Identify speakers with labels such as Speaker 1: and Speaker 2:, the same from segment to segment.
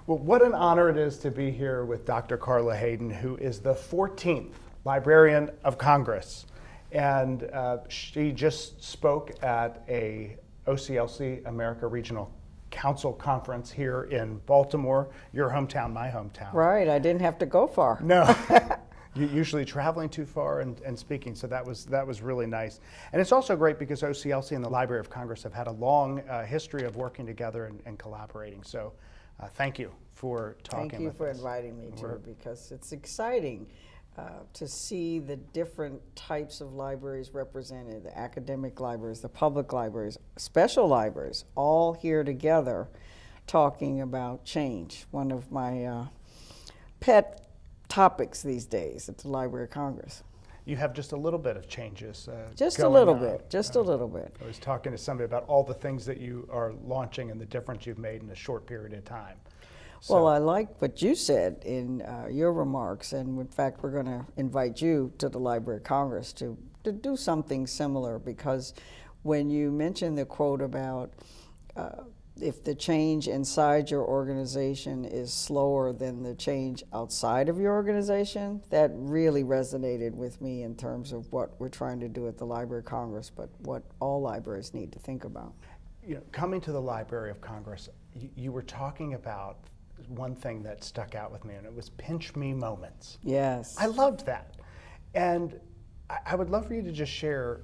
Speaker 1: Well, what an honor it is to be here with Dr. Carla Hayden, who is the 14th Librarian of Congress. And she just spoke at a OCLC, America Regional Council Conference here in Baltimore, your hometown, my hometown.
Speaker 2: Right, I didn't have to go far.
Speaker 1: No. You're usually traveling too far and speaking, so that was really nice. And it's also great because OCLC and the Library of Congress have had a long history of working together and collaborating. So thank you for talking with us.
Speaker 2: Thank you for inviting me to, because it's exciting to see the different types of libraries represented, the academic libraries, the public libraries, special libraries, all here together talking about change. One of my pet topics these days at the Library of Congress.
Speaker 1: You have just a little bit of changes
Speaker 2: just a
Speaker 1: going
Speaker 2: little
Speaker 1: on.
Speaker 2: bit, just a little bit.
Speaker 1: I was talking to somebody about all the things that you are launching and the difference you've made in a short period of time.
Speaker 2: Well, I like what you said in your remarks, and in fact, we're going to invite you to the Library of Congress to do something similar, because when you mentioned the quote about if the change inside your organization is slower than the change outside of your organization, that really resonated with me in terms of what we're trying to do at the Library of Congress, but what all libraries need to think about.
Speaker 1: You know, coming to the Library of Congress, you were talking about one thing that stuck out with me, and it was pinch me moments.
Speaker 2: Yes.
Speaker 1: I loved that. And I would love for you to just share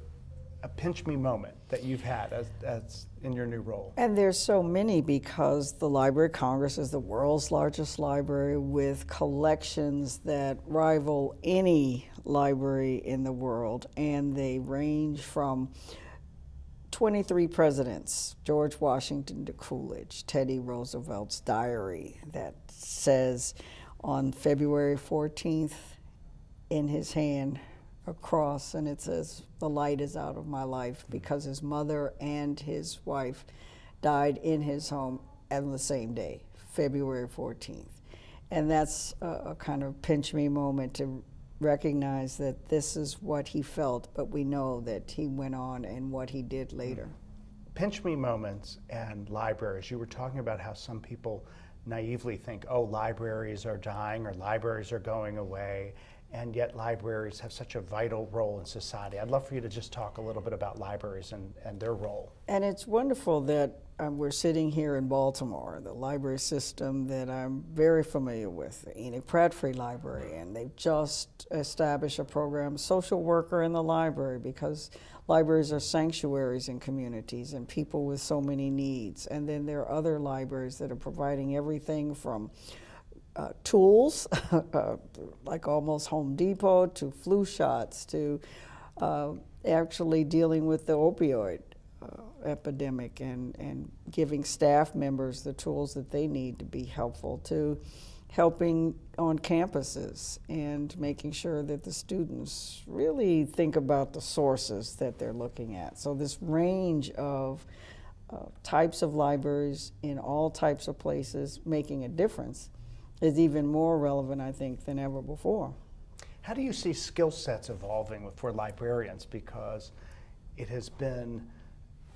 Speaker 1: a pinch me moment that you've had as in your new role.
Speaker 2: And there's so many, because the Library of Congress is the world's largest library with collections that rival any library in the world, and they range from 23 presidents, George Washington to Coolidge, Teddy Roosevelt's diary that says on February 14th in his hand a cross, and it says, "The light is out of my life," because his mother and his wife died in his home on the same day, February 14th. And that's a kind of pinch me moment to recognize that this is what he felt, but we know that he went on and what he did later.
Speaker 1: Pinch me moments and libraries. You were talking about how some people naively think, oh, libraries are dying or libraries are going away, and yet libraries have such a vital role in society. I'd love for you to just talk a little bit about libraries and their role.
Speaker 2: And it's wonderful that we're sitting here in Baltimore, the library system that I'm very familiar with, the Enoch Pratt Free Library, and they've just established a program, social worker in the library, because libraries are sanctuaries in communities and people with so many needs. And then there are other libraries that are providing everything from tools, like almost Home Depot, to flu shots, to actually dealing with the opioid epidemic and giving staff members the tools that they need to be helpful, to helping on campuses and making sure that the students really think about the sources that they're looking at. So this range of types of libraries in all types of places making a difference is even more relevant, I think, than ever before.
Speaker 1: How do you see skill sets evolving for librarians? Because it has been,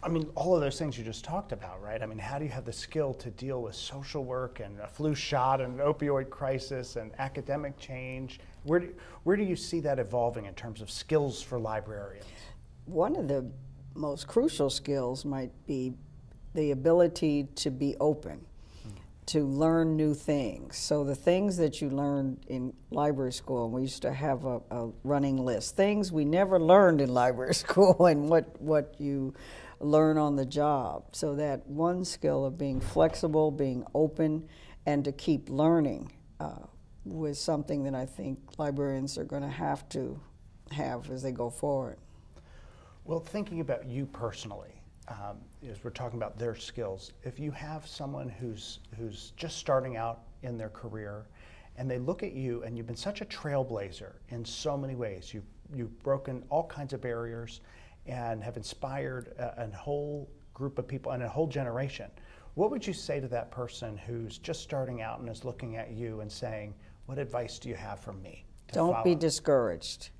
Speaker 1: I mean, all of those things you just talked about, right? I mean, how do you have the skill to deal with social work and a flu shot and an opioid crisis and academic change? Where do you see that evolving in terms of skills for librarians?
Speaker 2: One of the most crucial skills might be the ability to be open, to learn new things. So the things that you learned in library school, and we used to have a running list, things we never learned in library school and what you learn on the job. So that one skill of being flexible, being open, and to keep learning was something that I think librarians are going to have as they go forward.
Speaker 1: Well, thinking about you personally, as we're talking about their skills, if you have someone who's just starting out in their career and they look at you, and you've been such a trailblazer in so many ways, you've broken all kinds of barriers and have inspired a whole group of people and a whole generation, what would you say to that person who's just starting out and is looking at you and saying, what advice do you have for me to follow?
Speaker 2: Don't be discouraged.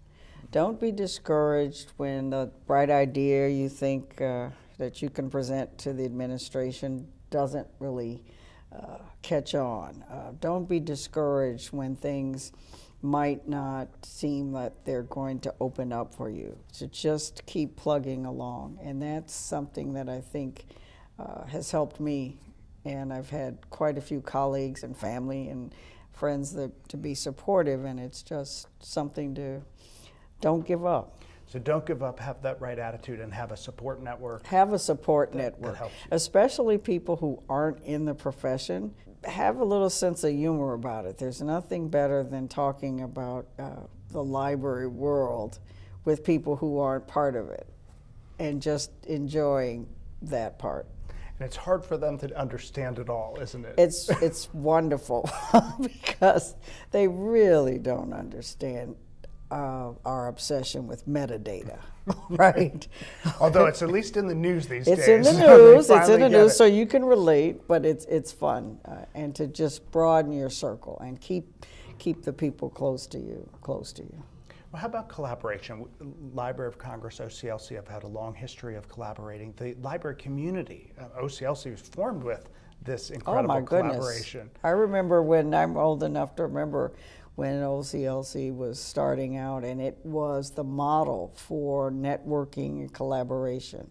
Speaker 2: Don't be discouraged when the bright idea you think that you can present to the administration doesn't really catch on. Don't be discouraged when things might not seem that they're going to open up for you. So just keep plugging along. And that's something that I think has helped me. And I've had quite a few colleagues and family and friends to be supportive, and it's just something to don't give up.
Speaker 1: So don't give up, have that right attitude, and have a support network.
Speaker 2: Have a support network,
Speaker 1: that helps you.
Speaker 2: Especially people who aren't in the profession. Have a little sense of humor about it. There's nothing better than talking about the library world with people who aren't part of it and just enjoying that part.
Speaker 1: And it's hard for them to understand it all, isn't it?
Speaker 2: It's wonderful because they really don't understand our obsession with metadata, right?
Speaker 1: Although it's at least in the news these days.
Speaker 2: It's in the news. It's in the news, so you can relate. But it's fun, and to just broaden your circle and keep the people close to you.
Speaker 1: Well, how about collaboration? Library of Congress, OCLC, have had a long history of collaborating. The library community, OCLC, was formed with this incredible collaboration.
Speaker 2: Goodness. I remember when I'm old enough to remember when OCLC was starting out, and it was the model for networking and collaboration,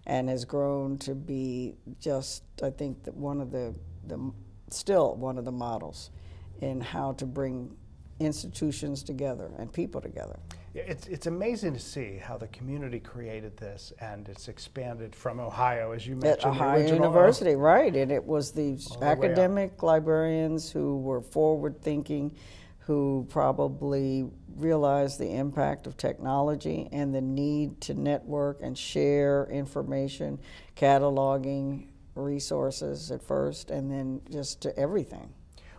Speaker 2: and has grown to be just, I think, still one of the models in how to bring institutions together and people together.
Speaker 1: It's amazing to see how the community created this, and it's expanded from Ohio, as you mentioned.
Speaker 2: At Ohio University, right, and it was these academic librarians who were forward-thinking, who probably realized the impact of technology and the need to network and share information, cataloging resources at first, and then just to everything.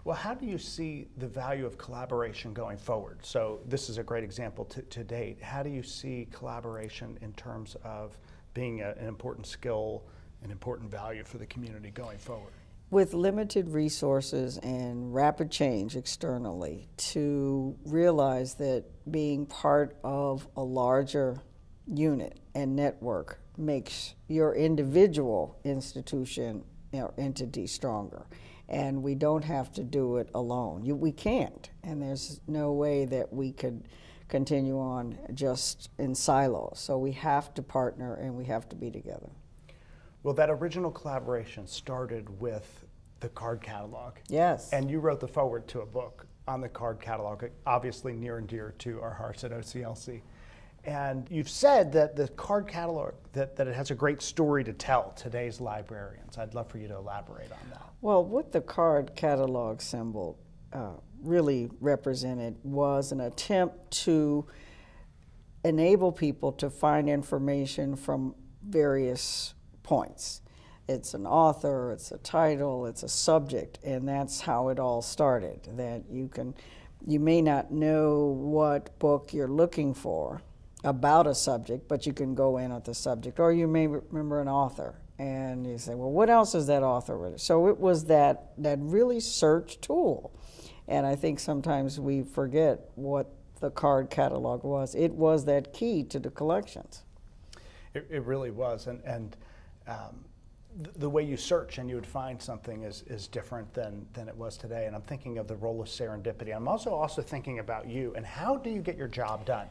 Speaker 1: Well, how do you see the value of collaboration going forward? So this is a great example to date. How do you see collaboration in terms of being an important skill, an important value for the community going forward?
Speaker 2: With limited resources and rapid change externally, to realize that being part of a larger unit and network makes your individual institution or entity stronger. And we don't have to do it alone. We can't, and there's no way that we could continue on just in silos. So we have to partner and we have to be together.
Speaker 1: Well, that original collaboration started with the card catalog.
Speaker 2: Yes.
Speaker 1: And you wrote the foreword to a book on the card catalog, obviously near and dear to our hearts at OCLC. And you've said that the card catalog, that it has a great story to tell today's librarians. I'd love for you to elaborate on that.
Speaker 2: Well, what the card catalog symbol really represented was an attempt to enable people to find information from various points. It's an author, it's a title, it's a subject, and that's how it all started. That you may not know what book you're looking for about a subject, but you can go in at the subject, or you may remember an author, and you say, well, what else is that author written? So it was that really search tool, and I think sometimes we forget what the card catalog was. It was that key to the collections.
Speaker 1: It really was, and the way you search and you would find something is different than it was today. And I'm thinking of the role of serendipity. I'm also thinking about you and how do you get your job done?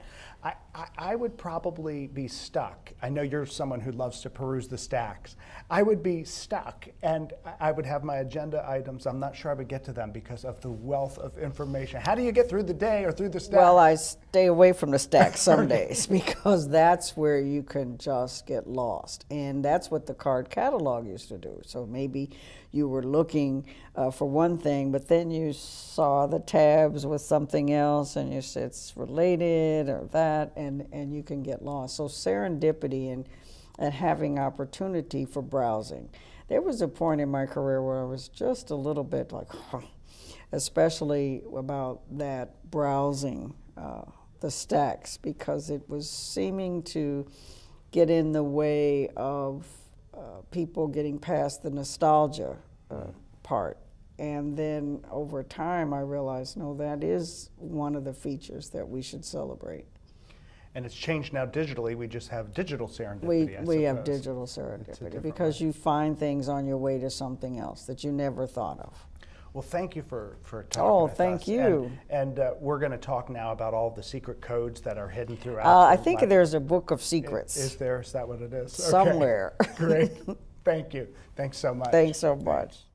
Speaker 1: I would probably be stuck. I know you're someone who loves to peruse the stacks. I would be stuck and I would have my agenda items. I'm not sure I would get to them because of the wealth of information. How do you get through the day or through the stacks?
Speaker 2: Well, I stay away from the stacks some days because that's where you can just get lost. And that's what the card catalog used to do. So maybe you were looking for one thing, but then you saw the tabs with something else and you said it's related or that, and you can get lost. So serendipity and having opportunity for browsing. There was a point in my career where I was just a little bit like, especially about that browsing the stacks, because it was seeming to get in the way of people getting past the nostalgia part. And then over time I realized, no, that is one of the features that we should celebrate.
Speaker 1: And it's changed now digitally. We just have digital serendipity.
Speaker 2: We have
Speaker 1: suppose.
Speaker 2: digital
Speaker 1: It's a
Speaker 2: serendipity
Speaker 1: different
Speaker 2: because
Speaker 1: way.
Speaker 2: you find things on your way to something else that you never thought of.
Speaker 1: Well, thank you for talking
Speaker 2: Oh,
Speaker 1: with
Speaker 2: thank
Speaker 1: us.
Speaker 2: you.
Speaker 1: And we're going to talk now about all the secret codes that are hidden throughout.
Speaker 2: I
Speaker 1: the
Speaker 2: think
Speaker 1: library.
Speaker 2: there's a book of secrets
Speaker 1: Is there? Is that what it is? Okay.
Speaker 2: somewhere.
Speaker 1: Great. Thank you. Thanks so much.
Speaker 2: Thanks so much.